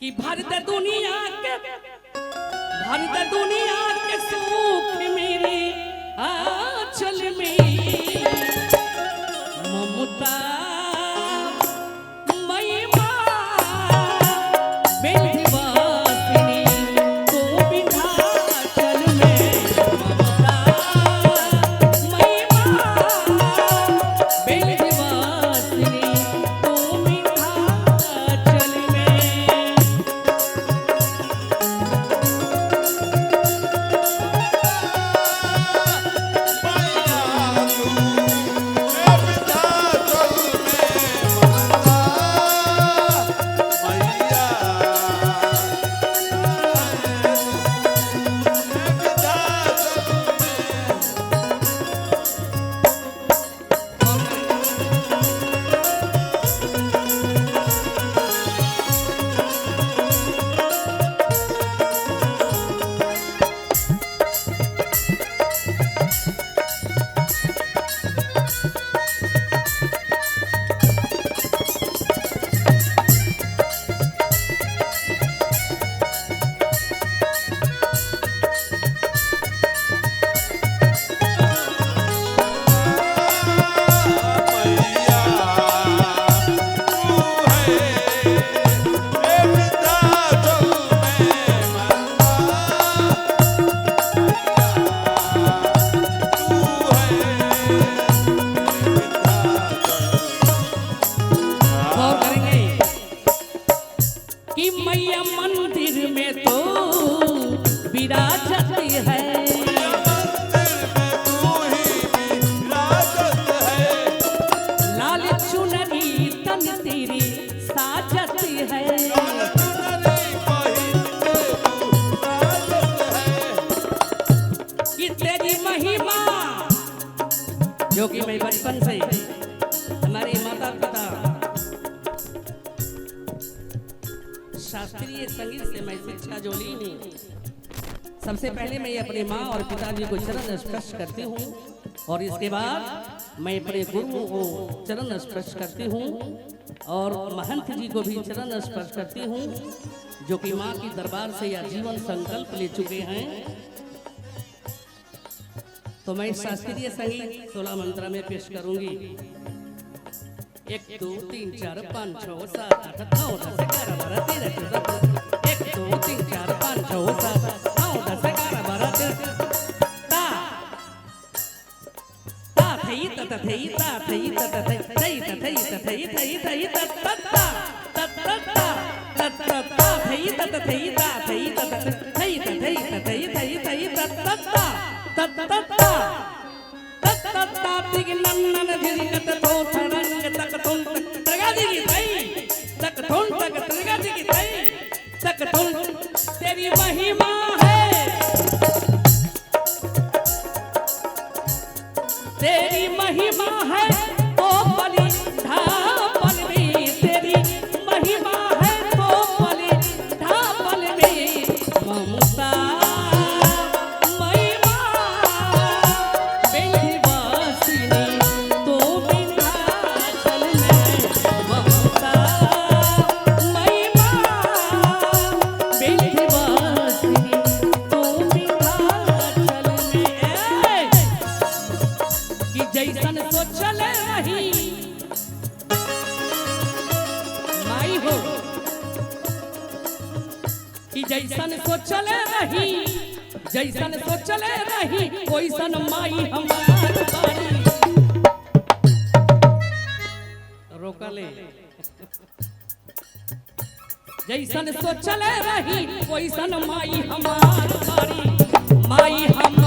कि भारत दुनिया के सुख मेरे आंचल में ममता जो कि मैं बचपन से हमारे माता पिता शास्त्रीय संगीत से मैं शिक्षा जो ली हूँ, सबसे पहले मैं अपने माँ और पिताजी को चरण स्पर्श करती हूँ और इसके बाद मैं अपने गुरुओं को चरण स्पर्श करती हूँ और महंत जी को भी चरण स्पर्श करती हूँ, जो कि माँ की दरबार से यह जीवन संकल्प ले चुके हैं। तो मैं शास्त्रीय संगीत 16 मंत्रा में पेश करूंगी। 1 2 3 4 5 6 7 8 9 10 11 12 13 14 1 2 3 4 5 6 7 9 10 11 12 13 ता थई तत थई ता थई तत थई थई तत थई तत थई थई थई तत तत तत तत तत ता थई तत थई ता थई तत थई तत थई तत थई थई थई तत तत तत्तत्ता तत्तत्ता तिग नन्नन धिरिकत थो थरंग तक थोन तरगा दिगी तई तक थोन तक तरगा दिगी तई तक थोन तेरी महिमा है, तेरी महिमा है ओ बलि ढापल में, तेरी महिमा है ओ बलि ढापल में ममता जैसन सोचल रही माई हो, कि जैसन सोचल रही, जैसन सोचल रही ओइसन माई हमार बारी रोकले। जैसन सोचल रही ओइसन माई हमार बारी, माई हम